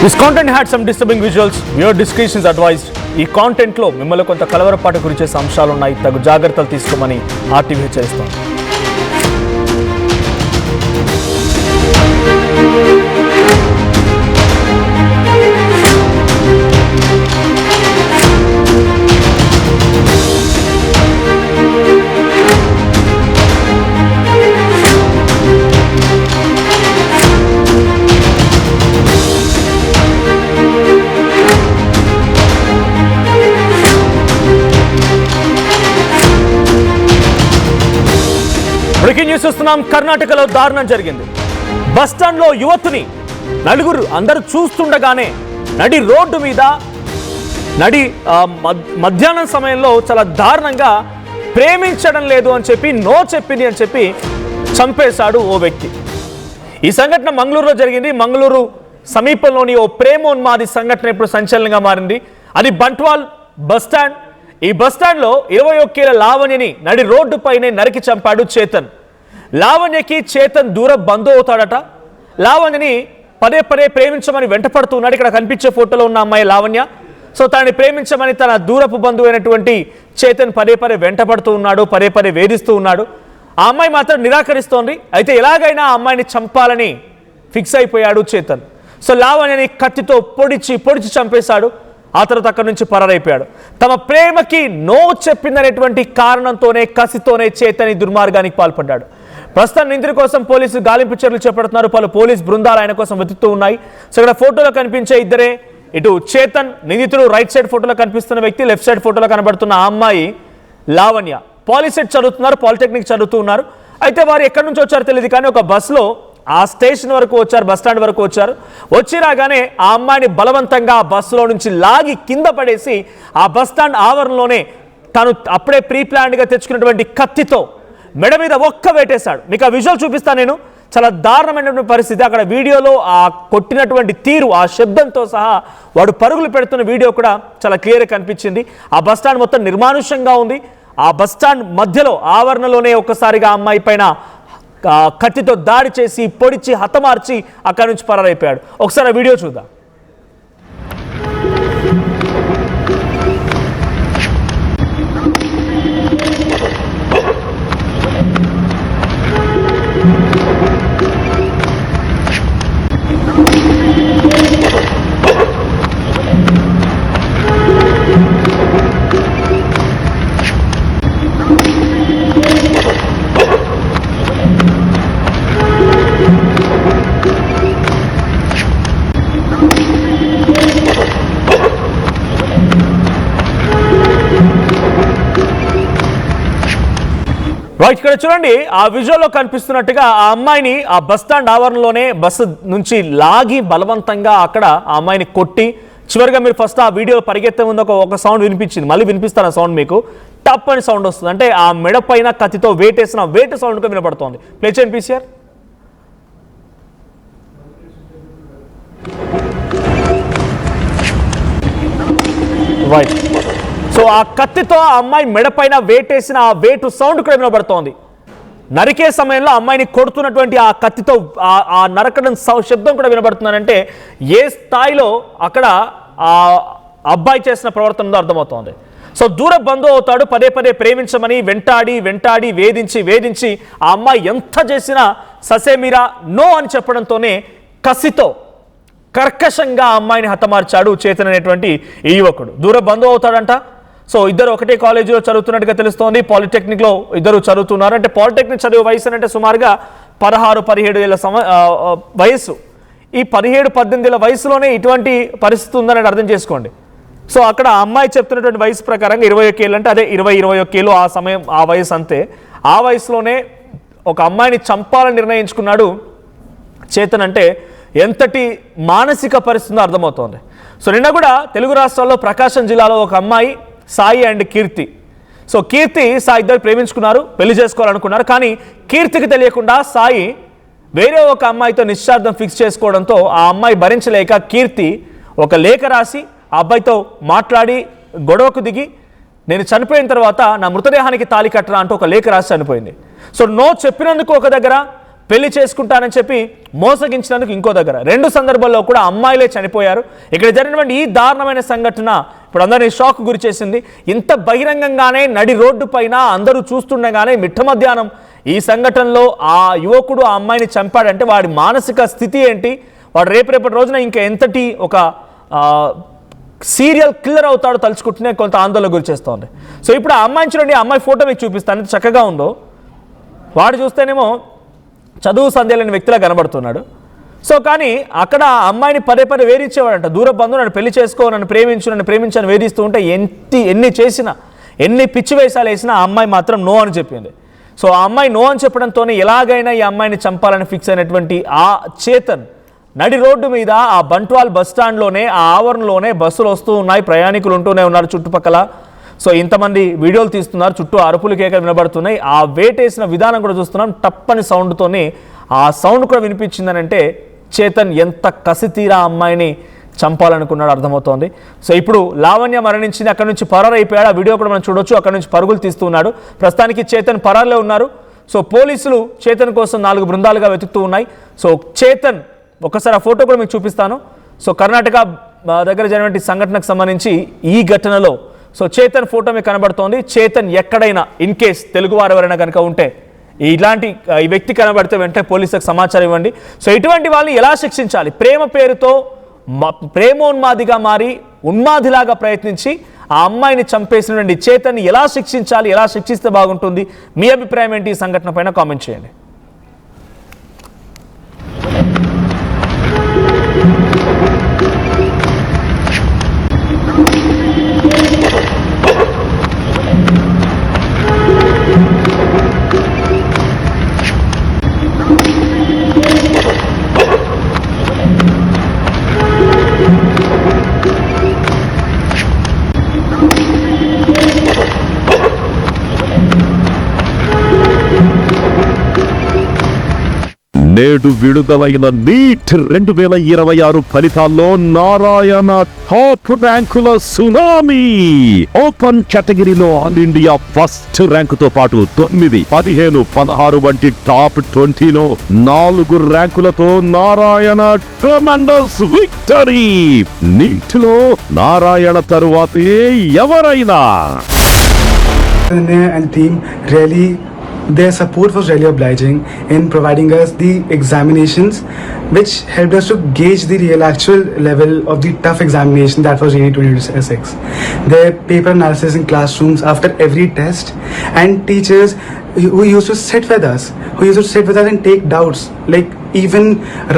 This content had some disturbing visuals. Viewer discretion is advised. ఈ content లో మిమ్మల్ని కొంత కలవరపాటు గురించే అంశాలు ఉన్నాయి. తగు జాగ్రత్తలు తీసుకోమని ఆర్టీవీ హెచ్చరిస్తోంది. బ్రేకింగ్ న్యూస్ చూస్తున్నాం. కర్ణాటకలో దారుణం జరిగింది. బస్టాండ్ లో యువతిని నలుగురు అందరూ చూస్తుండగానే నడి రోడ్డు మీద మధ్యాహ్నం సమయంలో చాలా దారుణంగా ప్రేమించడం లేదు అని చెప్పి నో చెప్పింది అని చెప్పి చంపేశాడు ఓ వ్యక్తి. ఈ సంఘటన మంగళూరులో జరిగింది. మంగళూరు సమీపంలోని ఓ ప్రేమోన్మాది సంఘటన ఇప్పుడు సంచలనంగా మారింది. అది బంట్వాల్ బస్టాండ్. ఈ బస్టాండ్లో 21 ఏళ్ల లావణ్యని నడి రోడ్డు పైనే నరికి చంపాడు చేతన్. లావణ్యకి చేతన్ దూర బంధువు అవుతాడట. లావణ్యని పదే పదే ప్రేమించమని వెంటపడుతున్నాడు. ఇక్కడ కనిపించే ఫోటోలో ఉన్న అమ్మాయి లావణ్య. సో తనని ప్రేమించమని తన దూరపు బంధువు అయినటువంటి చేతన్ పదే పదే వెంటపడుతూ ఉన్నాడు, పదే పదే వేధిస్తూ ఉన్నాడు. ఆ అమ్మాయి మాత్రం నిరాకరిస్తోంది. అయితే ఎలాగైనా ఆ అమ్మాయిని చంపాలని ఫిక్స్ అయిపోయాడు చేతన్. సో లావణ్యని కత్తితో పొడిచి చంపేశాడు. ఆ తర్వాత అక్కడి నుంచి పరారైపోయాడు. తమ ప్రేమకి నో చెప్పిందనేటువంటి కారణంతోనే కసితోనే చేతన్ దుర్మార్గానికి పాల్పడ్డాడు. ప్రస్తుతం నిందితుడి కోసం పోలీసులు గాలింపు చర్యలు చేపడుతున్నారు. పలు పోలీస్ బృందాలు ఆయన కోసం వెతుకుతూ ఉన్నాయి. సో ఇక్కడ ఫోటోలో కనిపించే ఇద్దరే, ఇటు చేతన్ నిందితుడు రైట్ సైడ్ ఫోటోలో కనిపిస్తున్న వ్యక్తి, లెఫ్ట్ సైడ్ ఫోటోలో కనబడుతున్న ఆ అమ్మాయి లావణ్య. పాలిసెట్ చదువుతున్నారు, పాలిటెక్నిక్ చదువుతూ ఉన్నారు. అయితే వారు ఎక్కడి నుంచి వచ్చారో తెలియదు కానీ ఒక బస్సులో ఆ స్టేషన్ వరకు వచ్చారు, బస్టాండ్ వరకు వచ్చారు. వచ్చి రాగానే ఆ అమ్మాయిని బలవంతంగా ఆ బస్సులో నుంచి లాగి కింద పడేసి ఆ బస్టాండ్ ఆవరణలోనే తను అప్పుడే ప్రీ ప్లాన్డ్గా తెచ్చుకున్నటువంటి కత్తితో మెడ మీద ఒక్క వేటేశాడు. మీకు ఆ విజువల్ చూపిస్తాను నేను. చాలా దారుణమైనటువంటి పరిస్థితి. అక్కడ వీడియోలో ఆ కొట్టినటువంటి తీరు, ఆ శబ్దంతో సహా వాడు పరుగులు పెడుతున్న వీడియో కూడా చాలా క్లియర్గా కనిపించింది. ఆ బస్టాండ్ మొత్తం నిర్మానుష్యంగా ఉంది. ఆ బస్టాండ్ మధ్యలో ఆవరణలోనే ఒక్కసారిగా అమ్మాయి పైన కత్తితో దాడి చేసి పొడిచి హతమార్చి అక్కడి నుంచి పరారైపోయాడు. ఒకసారి ఆ వీడియో చూద్దాం. రైట్, ఇక్కడ చూడండి. ఆ విజువల్లో కనిపిస్తున్నట్టుగా ఆ అమ్మాయిని ఆ బస్టాండ్ ఆవరణలోనే బస్సు నుంచి లాగి బలవంతంగా అక్కడ ఆ అమ్మాయిని కొట్టి చివరిగా మీరు ఫస్ట్ ఆ వీడియో పరిగెత్తే ముందు ఒక సౌండ్ వినిపించింది. మళ్ళీ వినిపిస్తాను ఆ సౌండ్ మీకు. టప్ అని సౌండ్ వస్తుంది. అంటే ఆ మెడ పైన కత్తితో వేటేసిన వేట సౌండ్గా వినపడుతోంది. ప్లే చేయండి పీసీఆర్. రైట్, సో ఆ కత్తితో ఆ అమ్మాయి మెడ పైన వేటేసిన ఆ వేటు సౌండ్ కూడా వినబడుతోంది. నరికే సమయంలో అమ్మాయిని కొడుతున్నటువంటి ఆ కత్తితో ఆ నరకడం శబ్దం కూడా వినబడుతుందంటే ఏ స్థాయిలో అక్కడ ఆ అబ్బాయి చేసిన ప్రవర్తన ఉందో అర్థమవుతోంది. సో దూర బంధువు అవుతాడు, పదే పదే ప్రేమించమని వెంటాడి వేధించి ఆ అమ్మాయి ఎంత చేసినా ససేమిరా నో అని చెప్పడంతోనే కసితో కర్కశంగా ఆ అమ్మాయిని హతమార్చాడు చేతన్ అనేటువంటి ఈ యువకుడు. దూర బంధువు అవుతాడంట. సో ఇద్దరు ఒకటే కాలేజీలో చదువుతున్నట్టుగా తెలుస్తోంది. పాలిటెక్నిక్లో ఇద్దరు చదువుతున్నారు. అంటే పాలిటెక్నిక్ చదివే వయసు అంటే సుమారుగా 16-17 ఏళ్ళ వయసు. ఈ 17-18 ఏళ్ళ వయసులోనే ఇటువంటి పరిస్థితి ఉందని అర్థం చేసుకోండి. సో అక్కడ అమ్మాయి చెప్తున్నటువంటి వయసు ప్రకారంగా 21 ఏళ్ళు అంటే అదే 20-21 ఏళ్ళు ఆ సమయం, ఆ వయసు అంతే. ఆ వయసులోనే ఒక అమ్మాయిని చంపాలని నిర్ణయించుకున్నాడు చేతన్. అంటే ఎంతటి మానసిక పరిస్థితిలో అర్థమవుతోంది. సో నిన్న కూడా తెలుగు రాష్ట్రాల్లో ప్రకాశం జిల్లాలో ఒక అమ్మాయి సాయి అండ్ కీర్తి. సో కీర్తి సాయి ఇద్దరు ప్రేమించుకున్నారు, పెళ్లి చేసుకోవాలనుకున్నారు. కానీ కీర్తికి తెలియకుండా సాయి వేరే ఒక అమ్మాయితో నిశ్చార్థం ఫిక్స్ చేసుకోవడంతో ఆ అమ్మాయి భరించలేక కీర్తి ఒక లేఖ రాసి ఆ అబ్బాయితో మాట్లాడి గొడవకు దిగి నేను చనిపోయిన తర్వాత నా మృతదేహానికి తాళి కట్టరా అంటూ ఒక లేఖ రాసి చనిపోయింది. సో నో చెప్పినందుకు ఒక దగ్గర, పెళ్లి చేసుకుంటానని చెప్పి మోసగించినందుకు ఇంకో దగ్గర 2 సందర్భాల్లో కూడా అమ్మాయిలే చనిపోయారు. ఇక్కడ జరిగినటువంటి ఈ దారుణమైన సంఘటన ఇప్పుడు అందరినీ షాక్ గురి చేసింది. ఇంత బహిరంగంగానే నడి రోడ్డు పైన అందరూ చూస్తుండగానే మిట్ట మధ్యాహ్నం ఈ సంఘటనలో ఆ యువకుడు ఆ అమ్మాయిని చంపాడంటే వాడి మానసిక స్థితి ఏంటి, వాడు రేపటి రోజున ఇంకా ఎంతటి ఒక సీరియల్ కిల్లర్ అవుతాడో తలుచుకుంటూనే కొంత ఆందోళన గురి చేస్తూ ఉంది. సో ఇప్పుడు ఆ అమ్మాయిని చూడండి, ఆ అమ్మాయి ఫోటో మీకు చూపిస్తాను, ఎంత చక్కగా ఉందో. వాడు చూస్తేనేమో చదువు సంధ్యలేని వ్యక్తిలా కనబడుతున్నాడు. సో కానీ అక్కడ అమ్మాయిని పదే వేధించేవాడంట. దూర బంధువు నన్ను పెళ్లి చేసుకో, నన్ను ప్రేమించని వేధిస్తూ ఉంటే ఎన్ని చేసినా, ఎన్ని పిచ్చి వేషాలు వేసినా ఆ అమ్మాయి మాత్రం నో అని చెప్పింది. సో ఆ అమ్మాయి నో అని చెప్పడంతోనే ఎలాగైనా ఈ అమ్మాయిని చంపాలని ఫిక్స్ అయినటువంటి ఆ చేతన్ నడి రోడ్డు మీద ఆ బంట్వాల్ బస్ స్టాండ్లోనే ఆ ఆవరణలోనే బస్సులు వస్తూ ఉన్నాయి, ప్రయాణికులు ఉంటూనే ఉన్నారు చుట్టుపక్కల. సో ఇంతమంది వీడియోలు తీస్తున్నారు, చుట్టూ అరుపులు కేకలు వినబడుతున్నాయి. ఆ వేటేసిన విధానం కూడా చూస్తున్నాం, టప్పని సౌండ్తోనే ఆ సౌండ్ కూడా వినిపించిందని అంటే చేతన్ ఎంత కసితీరా అమ్మాయిని చంపాలనుకున్నాడు అర్థమవుతోంది. సో ఇప్పుడు లావణ్య మరణించింది, అక్కడ నుంచి పరారైపోయాడు. ఆ వీడియో కూడా మనం చూడొచ్చు, అక్కడ నుంచి పరుగులు తీస్తున్నాడు. ప్రస్తుతానికి చేతన్ పరారులో ఉన్నారు. సో పోలీసులు చేతన్ కోసం 4 బృందాలుగా వెతుకుతూ ఉన్నాయి. సో చేతన్ ఒకసారి ఆ ఫోటో కూడా మీకు చూపిస్తాను. సో కర్ణాటక దగ్గర జరిగినటువంటి సంఘటనకు సంబంధించి ఈ ఘటనలో సో చేతన్ ఫోటో మీకు కనబడుతోంది. చేతన్ ఎక్కడైనా ఇన్ కేస్ తెలుగువారు ఎవరైనా కనుక ఉంటే ఇలాంటి ఈ వ్యక్తి కనబడితే వెంటనే పోలీసులకు సమాచారం ఇవ్వండి. సో ఇటువంటి వాళ్ళని ఎలా శిక్షించాలి? ప్రేమ పేరుతో ప్రేమోన్మాదిగా మారి ఉన్మాదిలాగా ప్రయత్నించి ఆ అమ్మాయిని చంపేసినటువంటి చేతన్ని ఎలా శిక్షించాలి, ఎలా శిక్షిస్తే బాగుంటుంది? మీ అభిప్రాయం ఏంటి ఈ సంఘటన పైన కామెంట్ చేయండి. నేడు విడుదలైన నీట్ 2026 ఫలితాల్లో నారాయణ టాప్ ర్యాంకుల సునామీ. ఓపెన్ కేటగిరీలో ఆల్ ఇండియా ఫస్ట్ ర్యాంకుతో పాటు 9, 15, 16 వంటి టాప్ 20లో 4 ర్యాంకులతో నారాయణ ట్రెమెండస్ విక్టరీ. నీట్ లో నారాయణ తరువాతే ఎవరైనా. Their support was really obliging in providing us the examinations, which helped us to gauge the real actual level of the tough examination that was really 2026. Their paper analysis in classrooms after every test, and teachers who used to sit with us and take doubts. Like even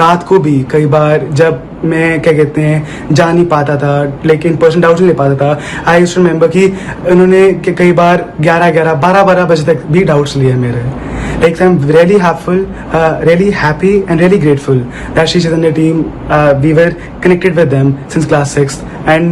रात को भी कई बार जब मैं क्या कहते हैं जा नहीं पाता था, like in person डाउट्स नहीं ले पाता था, आई यूज्ड टू रिमेंबर कि उन्होंने कई बार 11, 12 बजे तक भी डाउट्स लिए मेरे. Like I'm really happy and really grateful that Sri Chaitanya team, we were connected with them since class 6th, and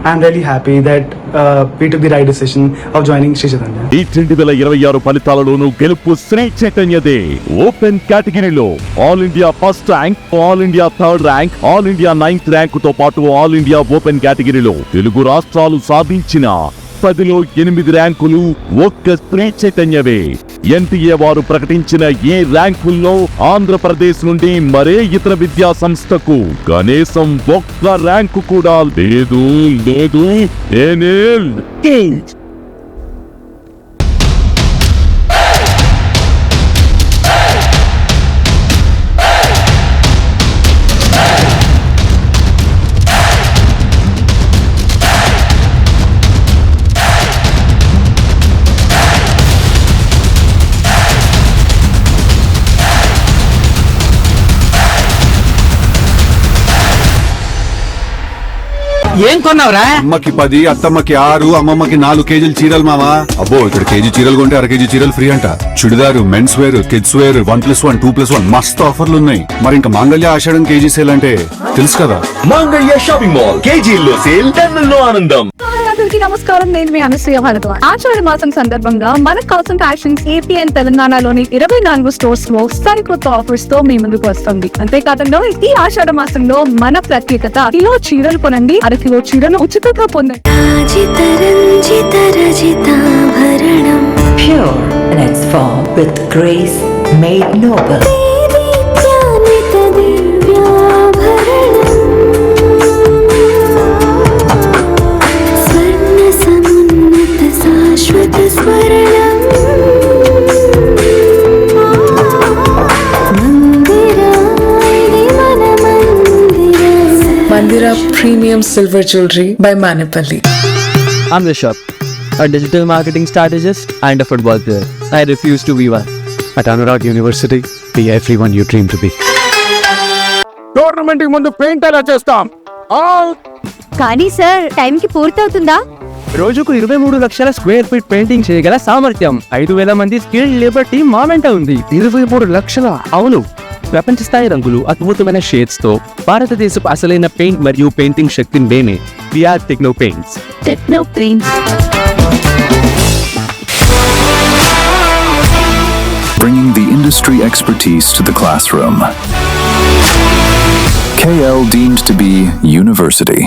I'm really happy that we took the right decision of joining Sri Chaitanya. ఈ 2026 ఫలితాలలోనూ గెలుపు Shri చైతన్యదే. Open కేటగిరీలో all India first rank, all India third rank, all India 9th ర్యాంకుతో పాటు all India open కేటగిరీలో తెలుగు రాష్ట్రాలు సాధించిన 10లో 8 ర్యాంకులు ఒక్క Shri చైతన్యవే. NTA వారు ప్రకటించిన ఈ ర్యాంకుల్లో ఆంధ్రప్రదేశ్ నుండి మరే ఇతర విద్యా సంస్థకు కనీసం ఒక్క ర్యాంకు కూడా లేదు. ఏం కొన్నావురా? అమ్మకి 10, అత్తమ్మకి 6, అమ్మమ్మకి 4 కేజీలు చీరలు మావా. అబ్బో ఇక్కడ కేజీ చీరలు కొంటే 1 కేజీ చీరలు ఫ్రీ అంట. Churidar, men's wear, kids wear 1+1, 2+1 మస్తు ఆఫర్లు ఉన్నాయి. మరి ఇంకా మాంగళ్య ఆషాఢం కేజీ సేల్ అంటే తెలుసు కదా. మాంగళ్య షాపింగ్ మాల్ కేజీల్లో సేల్, టన్నుల్లో ఆనందం. అందరికీ నమస్కారం, నేను మీ అనసూయ భారద్వాజ్. ఆషాఢ మాసం సందర్భంగా మన కాసం ఫ్యాషన్స్ ఏపీ అండ్ తెలంగాణలోని 24 స్టోర్స్ లో సరికొత్త ఆఫర్స్ తో మీ ముందుకు వస్తుంది. అంతేకాకుండా ఈ ఆషాఢ మాసంలో మన ప్రత్యేకత, కిలో చీరలు కొనండి, 1 కిలో చీరను ఉచితంగా పొందండి. Pure in its form with grace made noble. శాశ్వత స్వర్ణం Mandira Premium Silver Jewelry by Manipali. I'm Rishabh, a digital marketing strategist and a football player. I refuse to be one. At Anurag University, be everyone you dream to be. Tournament ముందు paint ఎలా చేస్తాం కానీ sir time కి పూర్తవుతుందా? రోజుకు 23 లక్షల square feet painting చేయగల సామర్థ్యం 5,000 మంది స్కిల్డ్ లేబర్ టీమ్ మా వెంట ఉంది. 23 లక్షల అవును, ప్రపంచ స్థాయి రంగులు, అద్భుతమైన షేడ్స్ తో భారతదేశపు అసలైన పెయింట్ మరియు పెయింటింగ్ శక్తిని మేమే VR Techno Paints. Techno Paints. Bringing the industry expertise to the classroom. KL deemed to be university.